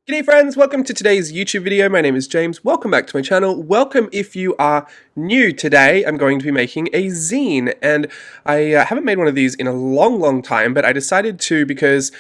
G'day friends, welcome to today's YouTube video. My name is James. Welcome back to my channel. Welcome if you are new. Today I'm going to be making a zine, and I haven't made one of these in a long time, but I decided to because,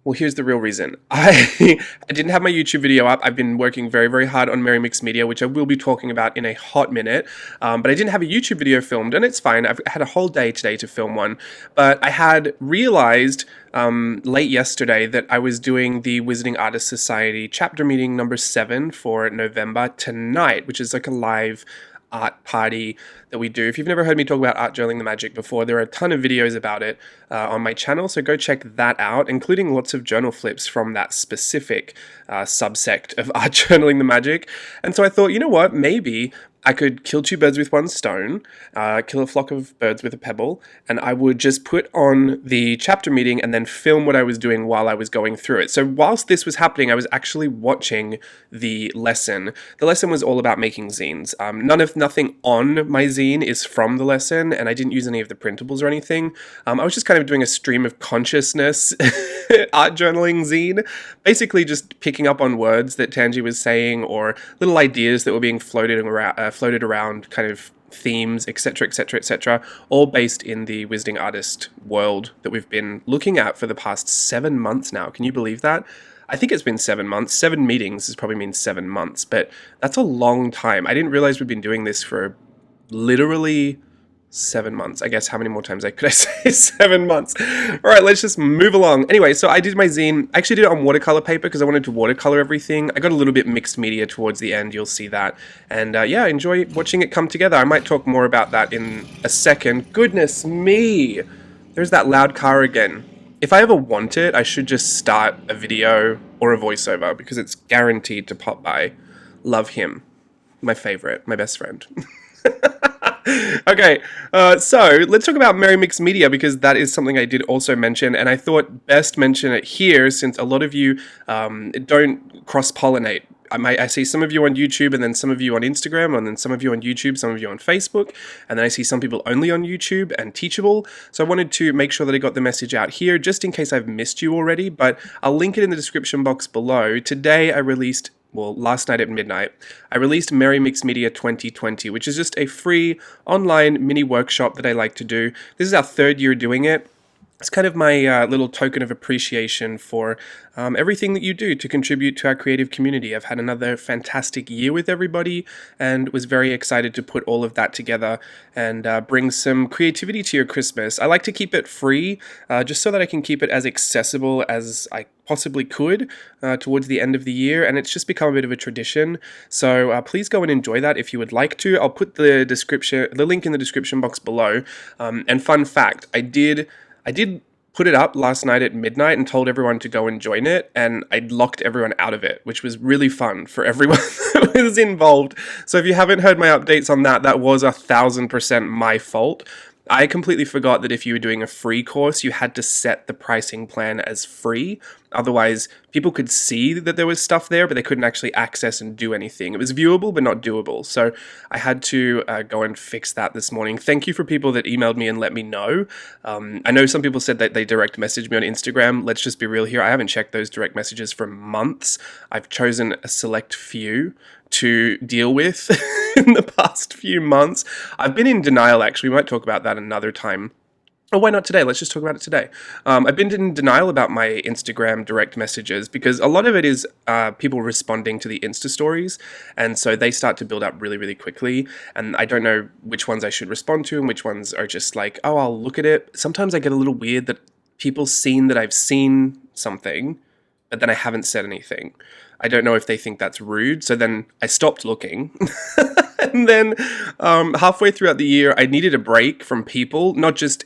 well, here's the real reason. I didn't have my YouTube video up. I've been working very hard on Merry Mixed Media, which I will be talking about in a hot minute, but I didn't have a YouTube video filmed, and it's fine. I've had a whole day today to film one, but I had realized late yesterday that I was doing the Wizarding Artists Society chapter meeting number 7 for November tonight, which is like a live art party that we do. If you've never heard me talk about art journaling the magic before, there are a ton of videos about it on my channel, so go check that out, including lots of journal flips from that specific subsect of art journaling the magic. And so I thought, you know what, maybe I could kill two birds with one stone, kill a flock of birds with a pebble, and I would just put on the chapter meeting and then film what I was doing while I was going through it. So whilst this was happening, I was actually watching the lesson. The lesson was all about making zines. Nothing on my zine is from the lesson, and I didn't use any of the printables or anything. I was just kind of doing a stream of consciousness art journaling zine, basically just picking up on words that Tanji was saying or little ideas that were being floated around, kind of themes, etc., all based in the Wizarding Artist world that we've been looking at for the past 7 months now. Can you believe that? I think it's been 7 months. 7 meetings has probably means 7 months, but that's a long time. I didn't realize we've been doing this for literally 7 months. I guess how many more times could I say 7 months? All right, let's just move along. Anyway, so I did my zine. I actually did it on watercolor paper because I wanted to watercolor everything. I got a little bit mixed media towards the end. You'll see that. And yeah, enjoy watching it come together. I might talk more about that in a second. Goodness me. There's that loud car again. If I ever want it, I should just start a video or a voiceover because it's guaranteed to pop by. Love him. My favorite. My best friend. Okay, so let's talk about Merry Mixed Media because that is something I did also mention, and I thought best mention it here since a lot of you don't cross-pollinate. I see some of you on YouTube, and then some of you on Instagram, and then some of you on YouTube, some of you on Facebook, and then I see some people only on YouTube and Teachable. So I wanted to make sure that I got the message out here, just in case I've missed you already, but I'll link it in the description box below. Today I released, well, last night at midnight, I released Merry Mixed Media 2020, which is just a free online mini workshop that I like to do. This is our 3rd year doing it. It's kind of my little token of appreciation for everything that you do to contribute to our creative community. I've had another fantastic year with everybody and was very excited to put all of that together and bring some creativity to your Christmas. I like to keep it free just so that I can keep it as accessible as I possibly could towards the end of the year, and it's just become a bit of a tradition. So please go and enjoy that if you would like to. I'll put the link in the description box below. And fun fact, I did put it up last night at midnight and told everyone to go and join it, and I locked everyone out of it, which was really fun for everyone that was involved. So if you haven't heard my updates on that, that was 1000% my fault. I completely forgot that if you were doing a free course, you had to set the pricing plan as free. Otherwise, people could see that there was stuff there, but they couldn't actually access and do anything. It was viewable, but not doable. So I had to go and fix that this morning. Thank you for people that emailed me and let me know. I know some people said that they direct messaged me on Instagram. Let's just be real here. I haven't checked those direct messages for months. I've chosen a select few to deal with in the past few months. I've been in denial, actually. We might talk about that another time. Oh, why not today? Let's just talk about it today. I've been in denial about my Instagram direct messages because a lot of it is people responding to the Insta stories, and so they start to build up really quickly, and I don't know which ones I should respond to and which ones are just like, oh, I'll look at it. Sometimes I get a little weird that people seen that I've seen something, but then I haven't said anything. I don't know if they think that's rude, so then I stopped looking. And then halfway throughout the year, I needed a break from people, not just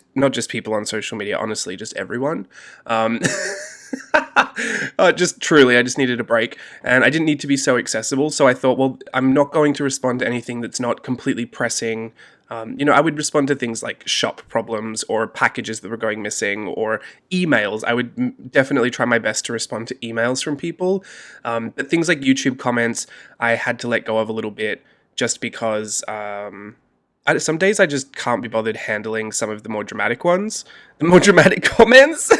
people on social media, honestly, just everyone. Just truly, I just needed a break, and I didn't need to be so accessible, so I thought, well, I'm not going to respond to anything that's not completely pressing. I would respond to things like shop problems or packages that were going missing or emails. I would definitely try my best to respond to emails from people. But things like YouTube comments, I had to let go of a little bit just because some days I just can't be bothered handling some of the more dramatic ones, the more dramatic comments.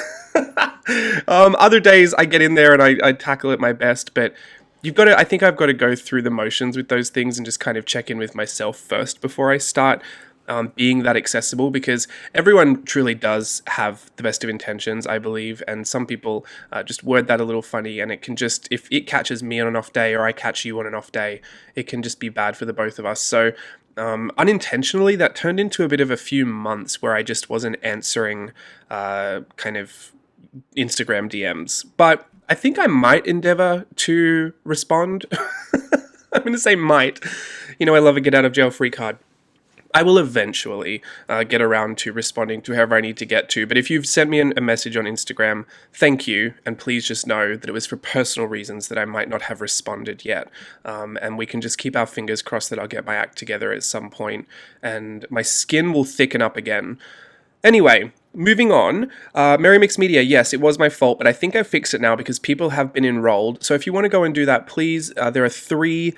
Other days I get in there and I tackle it my best, but you've got to, I think I've got to go through the motions with those things and just kind of check in with myself first before I start being that accessible, because everyone truly does have the best of intentions, I believe, and some people just word that a little funny, and it can just, if it catches me on an off day or I catch you on an off day, it can just be bad for the both of us. So unintentionally, that turned into a bit of a few months where I just wasn't answering kind of Instagram DMs. But I think I might endeavor to respond. I'm going to say might. You know, I love a get out of jail free card. I will eventually get around to responding to whoever I need to get to. But if you've sent me a message on Instagram, thank you. And please just know that it was for personal reasons that I might not have responded yet. And we can just keep our fingers crossed that I'll get my act together at some point and my skin will thicken up again. Anyway, moving on. Merry Mix Media, yes, it was my fault, but I think I fixed it now because people have been enrolled. So if you want to go and do that, please, there are 3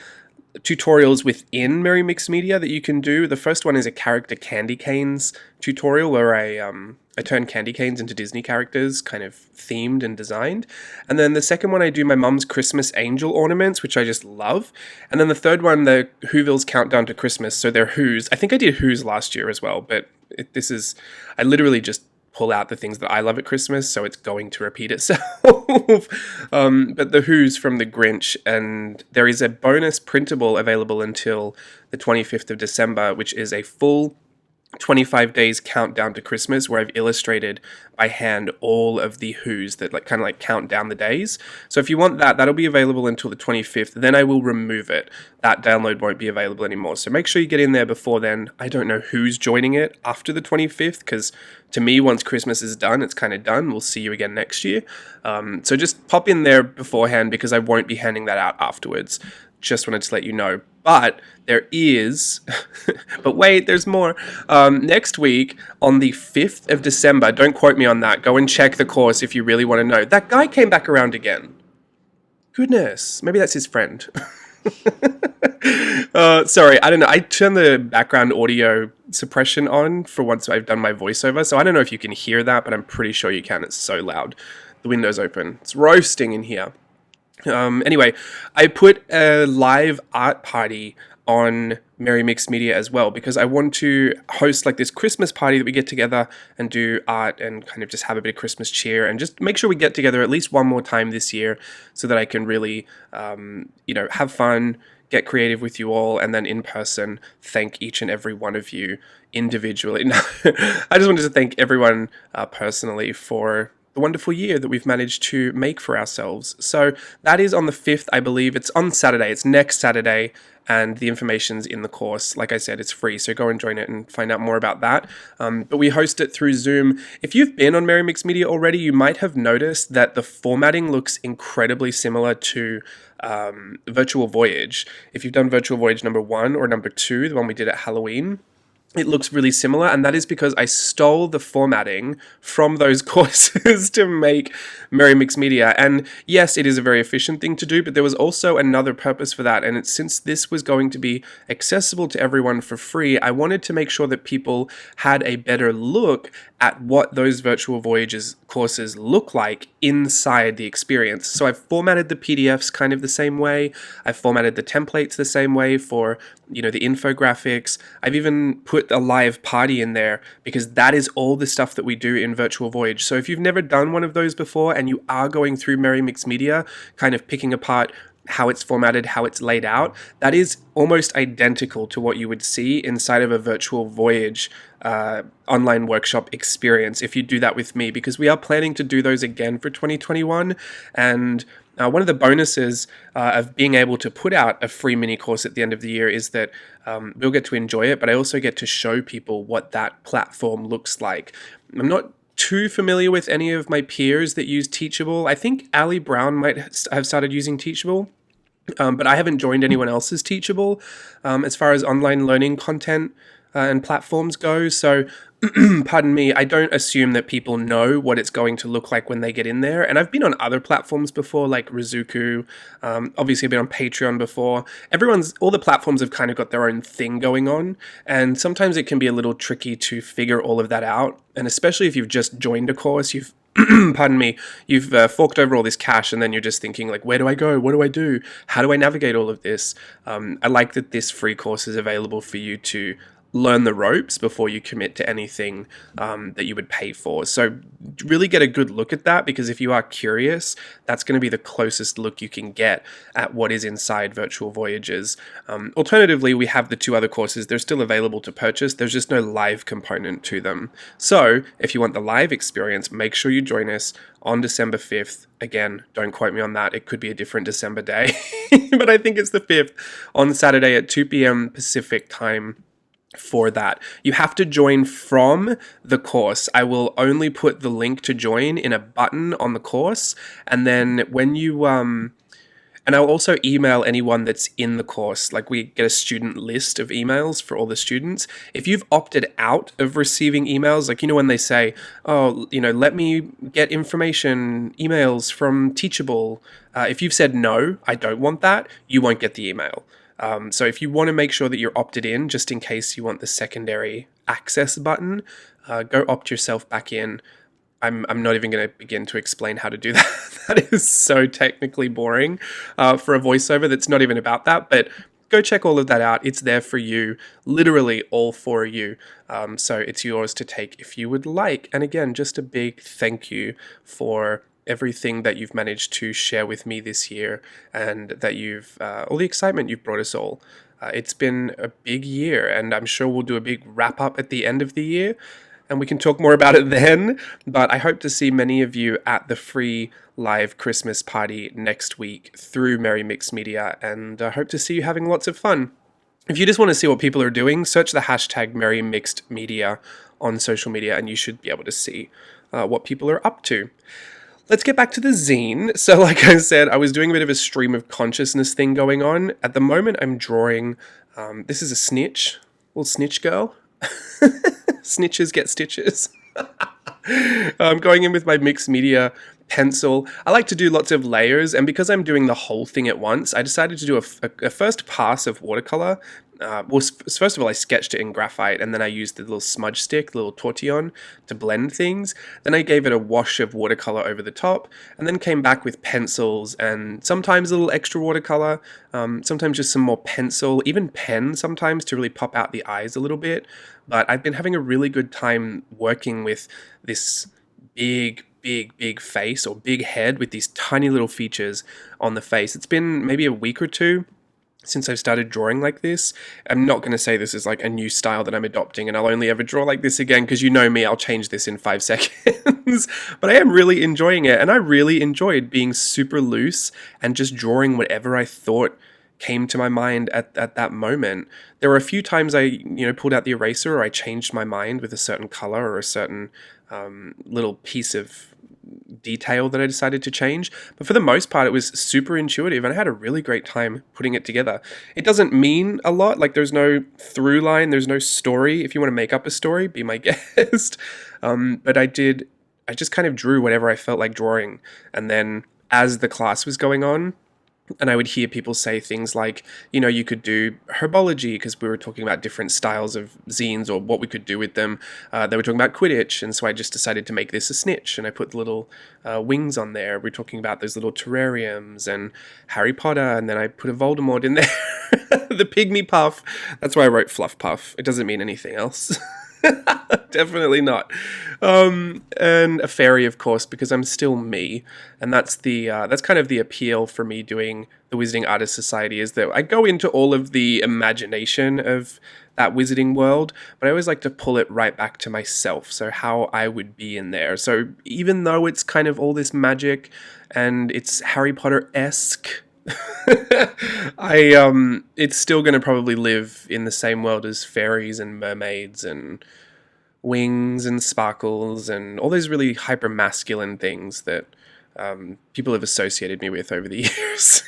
tutorials within Merry Mix Media that you can do. The first one is a character candy canes tutorial where I turn candy canes into Disney characters, kind of themed and designed. And then the second one, I do my mum's Christmas angel ornaments, which I just love. And then the third one, the Whoville's Countdown to Christmas. So they're Who's. I think I did Who's last year as well, but I literally just pull out the things that I love at Christmas, so it's going to repeat itself. But the Who's from the Grinch, and there is a bonus printable available until the 25th of December, which is a full 25 days countdown to Christmas, where I've illustrated by hand all of the Who's that kind of count down the days. So if you want that, that'll be available until the 25th. Then I will remove it. That download won't be available anymore. So make sure you get in there before then. I don't know who's joining it after the 25th, because to me, once Christmas is done, it's kind of done. We'll see you again next year. So just pop in there beforehand, because I won't be handing that out afterwards. Just wanted to let you know. But there is, but wait, there's more. Next week, on the 5th of December, don't quote me on that. Go and check the course if you really want to know. That guy came back around again. Goodness, maybe that's his friend. Sorry, I don't know. I turned the background audio suppression on for once I've done my voiceover, so I don't know if you can hear that, but I'm pretty sure you can. It's so loud. The window's open. It's roasting in here. Anyway, I put a live art party on Merry Mix Media as well, because I want to host this Christmas party that we get together and do art and kind of just have a bit of Christmas cheer and just make sure we get together at least one more time this year so that I can really, have fun, get creative with you all, and then in person thank each and every one of you individually. I just wanted to thank everyone personally for the wonderful year that we've managed to make for ourselves. So that is on the 5th, I believe. It's on Saturday. It's next Saturday, and the information's in the course. Like I said, it's free, so go and join it and find out more about that. But we host it through Zoom. If you've been on Merry Mix Media already, you might have noticed that the formatting looks incredibly similar to Virtual Voyage. If you've done Virtual Voyage number 1 or number 2, the one we did at Halloween, it looks really similar, and that is because I stole the formatting from those courses to make Merry Mix Media. And yes, it is a very efficient thing to do, but there was also another purpose for that, and it's since this was going to be accessible to everyone for free, I wanted to make sure that people had a better look at what those Virtual Voyages courses look like inside the experience. So I've formatted the PDFs kind of the same way. I've formatted the templates the same way for, the infographics. I've even put a live party in there because that is all the stuff that we do in Virtual Voyage. So if you've never done one of those before and you are going through Merry Mix Media, kind of picking apart how it's formatted, how it's laid out, that is almost identical to what you would see inside of a Virtual Voyage online workshop experience if you do that with me, because we are planning to do those again for 2021. And one of the bonuses of being able to put out a free mini course at the end of the year is that we'll get to enjoy it, but I also get to show people what that platform looks like. I'm not too familiar with any of my peers that use Teachable. I think Ali Brown might have started using Teachable, but I haven't joined anyone else's Teachable as far as online learning content and platforms go. So, pardon me, I don't assume that people know what it's going to look like when they get in there. And I've been on other platforms before, like Rizuku. Obviously, I've been on Patreon before. All the platforms have kind of got their own thing going on. And sometimes it can be a little tricky to figure all of that out. And especially if you've just joined a course, you've pardon me, you've forked over all this cash, and then you're just thinking like, where do I go? What do I do? How do I navigate all of this? I like that this free course is available for you to learn the ropes before you commit to anything that you would pay for. So really get a good look at that, because if you are curious, that's going to be the closest look you can get at what is inside Virtual Voyages. Alternatively, we have the two other courses. They're still available to purchase. There's just no live component to them. So if you want the live experience, make sure you join us on December 5th. Again, don't quote me on that. It could be a different December day, but I think it's the 5th, on Saturday at 2 p.m. Pacific time. For that, you have to join from the course. I will only put the link to join in a button on the course, and then when you and I'll also email anyone that's in the course. Like, we get a student list of emails for all the students. If you've opted out of receiving emails, like, when they say, oh, let me get information, emails from Teachable. If you've said, no, I don't want that, you won't get the email. So if you want to make sure that you're opted in, just in case you want the secondary access button, go opt yourself back in. I'm not even going to begin to explain how to do that. That is so technically boring for a voiceover that's not even about that. But go check all of that out. It's there for you, literally all for you. So it's yours to take if you would like. And again, just a big thank you for everything that you've managed to share with me this year, and that you've all the excitement you've brought us all. It's been a big year, and I'm sure we'll do a big wrap up at the end of the year, and we can talk more about it then. But I hope to see many of you at the free live Christmas party next week through Merry Mixed Media, and I hope to see you having lots of fun. If you just want to see what people are doing, search the hashtag Merry Mixed Media on social media, and you should be able to see what people are up to. Let's get back to the zine. So like I said, I was doing a bit of a stream of consciousness thing going on. At the moment, I'm drawing, this is a snitch, little snitch girl. Snitches get stitches. I'm going in with my mixed media pencil. I like to do lots of layers, and because I'm doing the whole thing at once, I decided to do a first pass of watercolor. First of all, I sketched it in graphite, and then I used the little smudge stick, the little tortillon, to blend things. Then I gave it a wash of watercolor over the top, and then came back with pencils, and sometimes a little extra watercolor, sometimes just some more pencil, even pen sometimes to really pop out the eyes a little bit. But I've been having a really good time working with this big face, or big head, with these tiny little features on the face. It's been maybe a week or two since I've started drawing like this. I'm not going to say this is like a new style that I'm adopting and I'll only ever draw like this again, because you know me, I'll change this in 5 seconds. But I am really enjoying it, and I really enjoyed being super loose and just drawing whatever I thought came to my mind at that moment. There were a few times I pulled out the eraser, or I changed my mind with a certain color or a certain little piece of detail that I decided to change. But for the most part, it was super intuitive, and I had a really great time putting it together. It doesn't mean a lot. Like, there's no through line, there's no story. If you want to make up a story, be my guest. But I just kind of drew whatever I felt like drawing. And then as the class was going on, and I would hear people say things like, you could do herbology, because we were talking about different styles of zines or what we could do with them. They were talking about Quidditch, and so I just decided to make this a snitch, and I put the little wings on there. We're talking about those little terrariums and Harry Potter, and then I put a Voldemort in there. The Pygmy Puff. That's why I wrote Fluff Puff. It doesn't mean anything else. Definitely not. And a fairy, of course, because I'm still me, and that's kind of the appeal for me doing the Wizarding Artists Society, is that I go into all of the imagination of that wizarding world, but I always like to pull it right back to myself, so how I would be in there. So even though it's kind of all this magic and it's Harry Potter-esque, it's still going to probably live in the same world as fairies and mermaids and wings and sparkles and all those really hyper masculine things that people have associated me with over the years.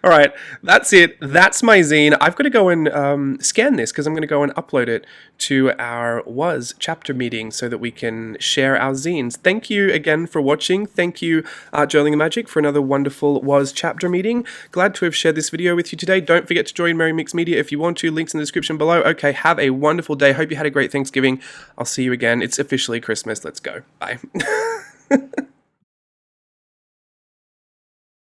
All right, that's it. That's my zine. I've got to go and scan this because I'm going to go and upload it to our W.A.S chapter meeting so that we can share our zines. Thank you again for watching. Thank you, Journaling and Magic, for another wonderful W.A.S chapter meeting. Glad to have shared this video with you today. Don't forget to join Merry Mix Media if you want to. Links in the description below. Okay, have a wonderful day. Hope you had a great Thanksgiving. I'll see you again. It's officially Christmas. Let's go. Bye.